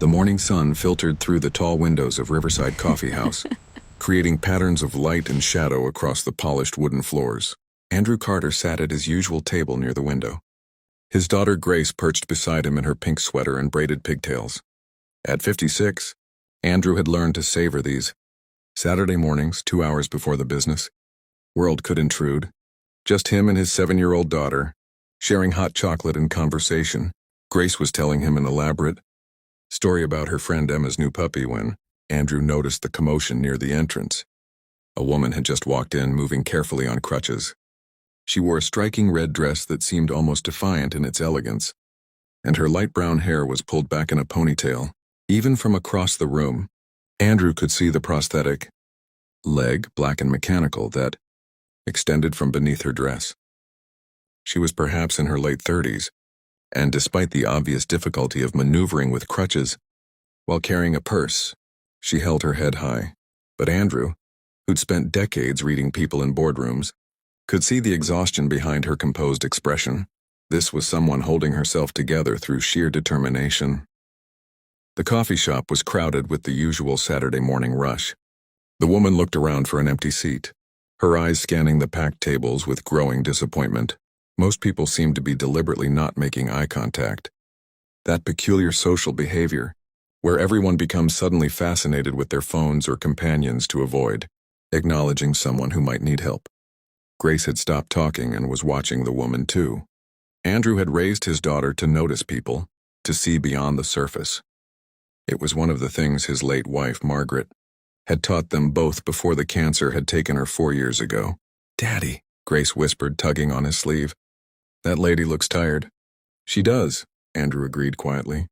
The morning sun filtered through the tall windows of Riverside Coffee House, creating patterns of light and shadow across the polished wooden floors. Andrew Carter sat at his usual table near the window. His daughter Grace perched beside him in her pink sweater and braided pigtails. At 56, Andrew had learned to savor these Saturday mornings, 2 hours before the business world could intrude. Just him and his 7-year-old daughter, sharing hot chocolate and conversation. Grace was telling him an elaborate story about her friend Emma's new puppy when Andrew noticed the commotion near the entrance. A woman had just walked in, moving carefully on crutches. She wore a striking red dress that seemed almost defiant in its elegance, and her light brown hair was pulled back in a ponytail. Even from across the room, Andrew could see the prosthetic leg, black and mechanical, that extended from beneath her dress. She was perhaps in her late 30s, and despite the obvious difficulty of maneuvering with crutches while carrying a purse, she held her head high. But Andrew, who'd spent decades reading people in boardrooms, could see the exhaustion behind her composed expression. This was someone holding herself together through sheer determination. The coffee shop was crowded with the usual Saturday morning rush. The woman looked around for an empty seat, her eyes scanning the packed tables with growing disappointment. Most people seemed to be deliberately not making eye contact. That peculiar social behavior, where everyone becomes suddenly fascinated with their phones or companions to avoid acknowledging someone who might need help. Grace had stopped talking and was watching the woman too. Andrew had raised his daughter to notice people, to see beyond the surface. It was one of the things his late wife, Margaret, had taught them both before the cancer had taken her 4 years ago. "Daddy," Grace whispered, tugging on his sleeve. "That lady looks tired." "She does," Andrew agreed quietly.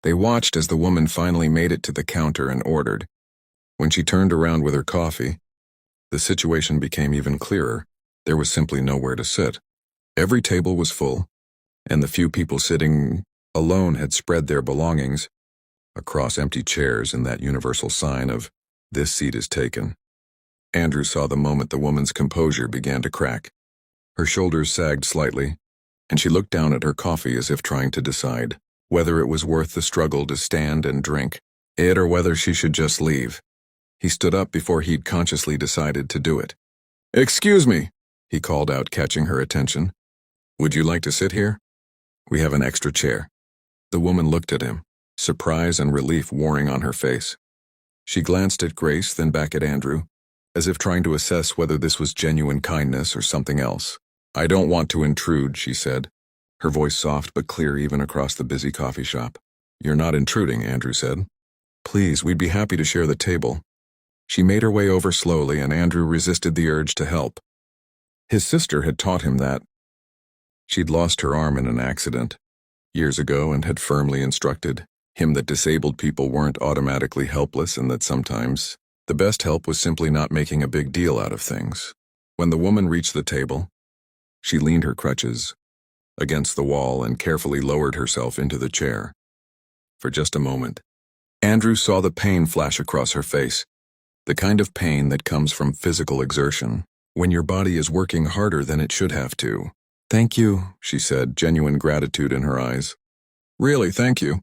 They watched as the woman finally made it to the counter and ordered. When she turned around with her coffee, the situation became even clearer. There was simply nowhere to sit. Every table was full, and the few people sitting alone had spread their belongings across empty chairs in that universal sign of, "This seat is taken." Andrew saw the moment the woman's composure began to crack. Her shoulders sagged slightly, and she looked down at her coffee as if trying to decide whether it was worth the struggle to stand and drink it or whether she should just leave. He stood up before he'd consciously decided to do it. "Excuse me," he called out, catching her attention. "Would you like to sit here? We have an extra chair." The woman looked at him, surprise and relief warring on her face. She glanced at Grace, then back at Andrew, as if trying to assess whether this was genuine kindness or something else. "I don't want to intrude," she said, her voice soft but clear even across the busy coffee shop. "You're not intruding," Andrew said. "Please, we'd be happy to share the table." She made her way over slowly, and Andrew resisted the urge to help. His sister had taught him that. She'd lost her arm in an accident years ago and had firmly instructed him that disabled people weren't automatically helpless and that sometimes the best help was simply not making a big deal out of things. When the woman reached the table, she leaned her crutches against the wall and carefully lowered herself into the chair. For just a moment, Andrew saw the pain flash across her face, the kind of pain that comes from physical exertion, when your body is working harder than it should have to. "Thank you," she said, genuine gratitude in her eyes. "Really, thank you."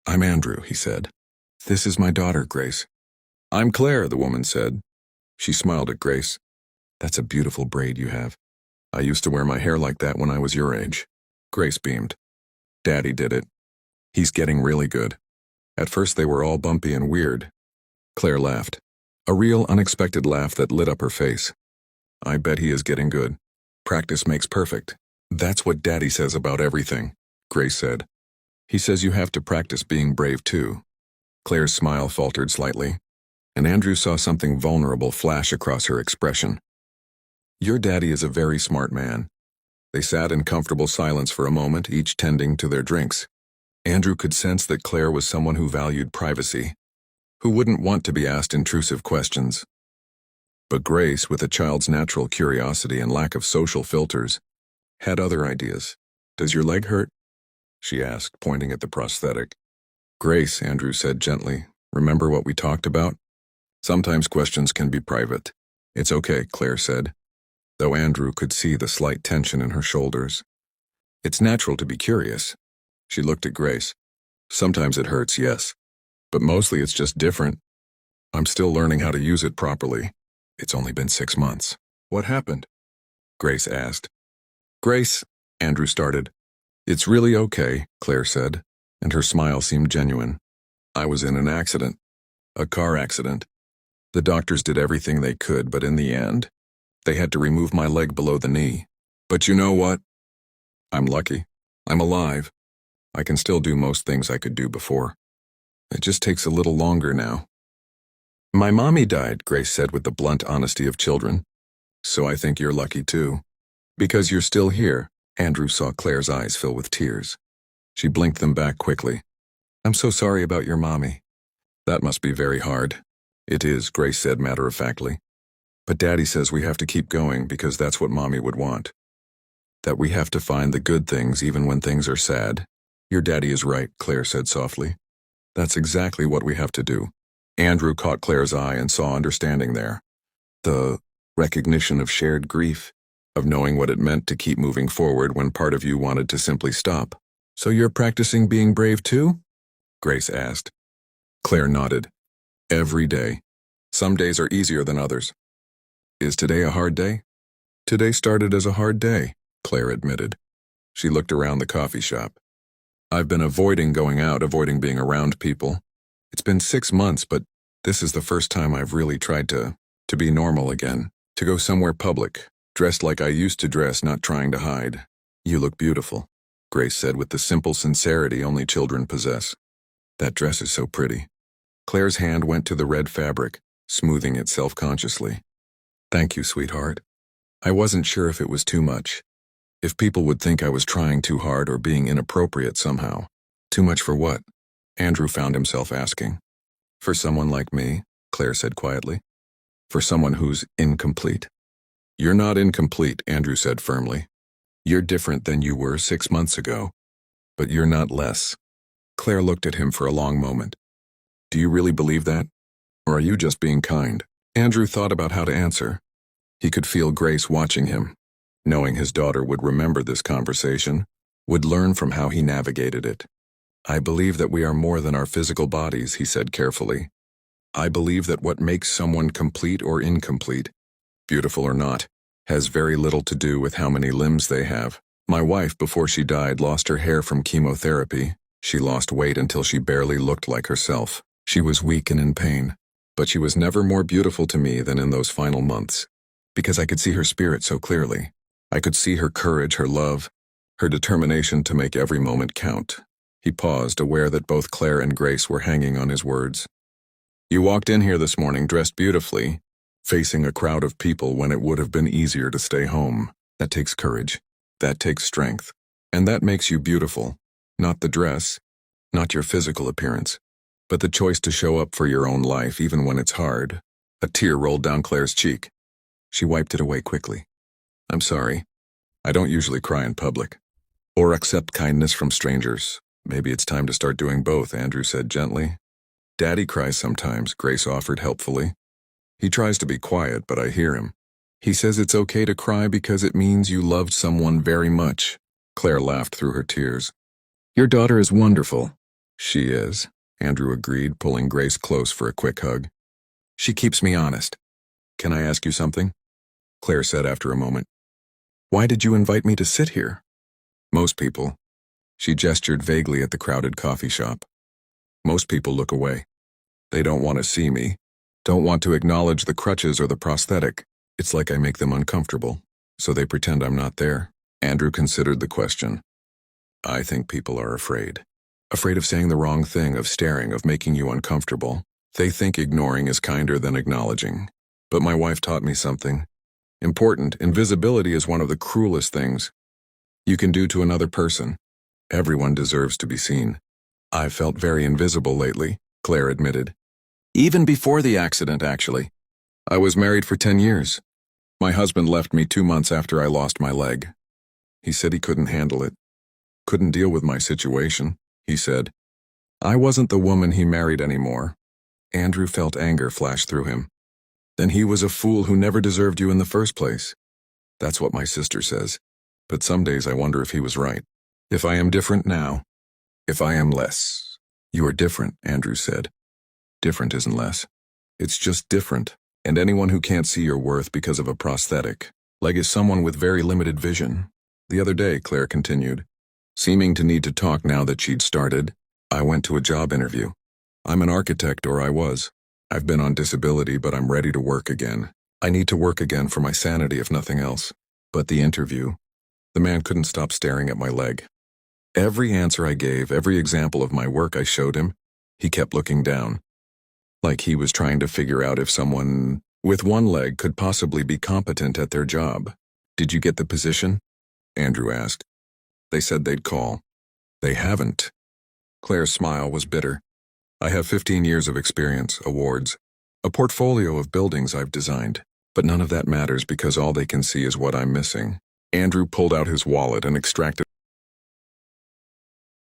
"I'm Andrew," he said. "This is my daughter, Grace." "I'm Claire," the woman said. She smiled at Grace. "That's a beautiful braid you have. I used to wear my hair like that when I was your age." Grace beamed. "Daddy did it. He's getting really good." At first they were all bumpy and weird. Claire laughed, a real unexpected laugh that lit up her face. "I bet he is getting good. Practice makes perfect." "That's what Daddy says about everything," Grace said. "He says you have to practice being brave too." Claire's smile faltered slightly, and Andrew saw something vulnerable flash across her expression. "Your daddy is a very smart man." They sat in comfortable silence for a moment, each tending to their drinks. Andrew could sense that Claire was someone who valued privacy, who wouldn't want to be asked intrusive questions. But Grace, with a child's natural curiosity and lack of social filters, had other ideas. "Does your leg hurt?" she asked, pointing at the prosthetic. "Grace," Andrew said gently, "remember what we talked about? Sometimes questions can be private." "It's okay," Claire said, though Andrew could see the slight tension in her shoulders. "It's natural to be curious." She looked at Grace. "Sometimes it hurts, yes. But mostly it's just different. I'm still learning how to use it properly. It's only been 6 months. What happened? Grace asked. Grace, Andrew started. It's really okay, Claire said, and her smile seemed genuine. I was in an accident. A car accident. The doctors did everything they could, but in the end, they had to remove my leg below the knee. But you know what? I'm lucky. I'm alive. I can still do most things I could do before. It just takes a little longer now. My mommy died, Grace said with the blunt honesty of children. So I think you're lucky too. Because you're still here, Andrew saw Claire's eyes fill with tears. She blinked them back quickly. I'm so sorry about your mommy. That must be very hard. It is, Grace said matter-of-factly. But Daddy says we have to keep going because that's what Mommy would want. That we have to find the good things even when things are sad. Your daddy is right, Claire said softly. That's exactly what we have to do. Andrew caught Claire's eye and saw understanding there. The recognition of shared grief, of knowing what it meant to keep moving forward when part of you wanted to simply stop. So you're practicing being brave too? Grace asked. Claire nodded. Every day. Some days are easier than others. Is today a hard day? Today started as a hard day, Claire admitted. She looked around the coffee shop. I've been avoiding going out, avoiding being around people. It's been 6 months, but this is the first time I've really tried to be normal again, to go somewhere public, dressed like I used to dress, not trying to hide. You look beautiful, Grace said with the simple sincerity only children possess. That dress is so pretty. Claire's hand went to the red fabric, smoothing it self-consciously. Thank you, sweetheart. I wasn't sure if it was too much. If people would think I was trying too hard or being inappropriate somehow. Too much for what? Andrew found himself asking. For someone like me, Claire said quietly. For someone who's incomplete. You're not incomplete, Andrew said firmly. You're different than you were 6 months ago. But you're not less. Claire looked at him for a long moment. Do you really believe that? Or are you just being kind? Andrew thought about how to answer. He could feel Grace watching him, knowing his daughter would remember this conversation, would learn from how he navigated it. I believe that we are more than our physical bodies, he said carefully. I believe that what makes someone complete or incomplete, beautiful or not, has very little to do with how many limbs they have. My wife, before she died, lost her hair from chemotherapy. She lost weight until she barely looked like herself. She was weak and in pain. But she was never more beautiful to me than in those final months, because I could see her spirit so clearly. I could see her courage, her love, her determination to make every moment count. He paused, aware that both Claire and Grace were hanging on his words. You walked in here this morning dressed beautifully, facing a crowd of people when it would have been easier to stay home. That takes courage. That takes strength. And that makes you beautiful. Not the dress, not your physical appearance, but the choice to show up for your own life even when it's hard. A tear rolled down Claire's cheek. She wiped it away quickly. I'm sorry. I don't usually cry in public. Or accept kindness from strangers. Maybe it's time to start doing both, Andrew said gently. Daddy cries sometimes, Grace offered helpfully. He tries to be quiet, but I hear him. He says it's okay to cry because it means you loved someone very much. Claire laughed through her tears. Your daughter is wonderful. She is, Andrew agreed, pulling Grace close for a quick hug. She keeps me honest. Can I ask you something? Claire said after a moment. Why did you invite me to sit here? Most people. She gestured vaguely at the crowded coffee shop. Most people look away. They don't want to see me, don't want to acknowledge the crutches or the prosthetic. It's like I make them uncomfortable, so they pretend I'm not there. Andrew considered the question. I think people are afraid. Afraid of saying the wrong thing, of staring, of making you uncomfortable. They think ignoring is kinder than acknowledging. But my wife taught me something. Important, invisibility is one of the cruelest things you can do to another person. Everyone deserves to be seen. I've felt very invisible lately, Claire admitted. Even before the accident, actually. I was married for 10 years. My husband left me 2 months after I lost my leg. He said he couldn't handle it. Couldn't deal with my situation, he said. I wasn't the woman he married anymore. Andrew felt anger flash through him. Then he was a fool who never deserved you in the first place. That's what my sister says. But some days I wonder if he was right. If I am different now, if I am less. You are different, Andrew said. Different isn't less. It's just different. And anyone who can't see your worth because of a prosthetic leg is someone with very limited vision. The other day, Claire continued, seeming to need to talk now that she'd started, I went to a job interview. I'm an architect, or I was. I've been on disability, but I'm ready to work again. I need to work again for my sanity, if nothing else. But the interview, the man couldn't stop staring at my leg. Every answer I gave, every example of my work I showed him, he kept looking down. Like he was trying to figure out if someone with one leg could possibly be competent at their job. Did you get the position? Andrew asked. They said they'd call. They haven't. Claire's smile was bitter. I have 15 years of experience, awards, a portfolio of buildings I've designed, but none of that matters because all they can see is what I'm missing. Andrew pulled out his wallet and extracted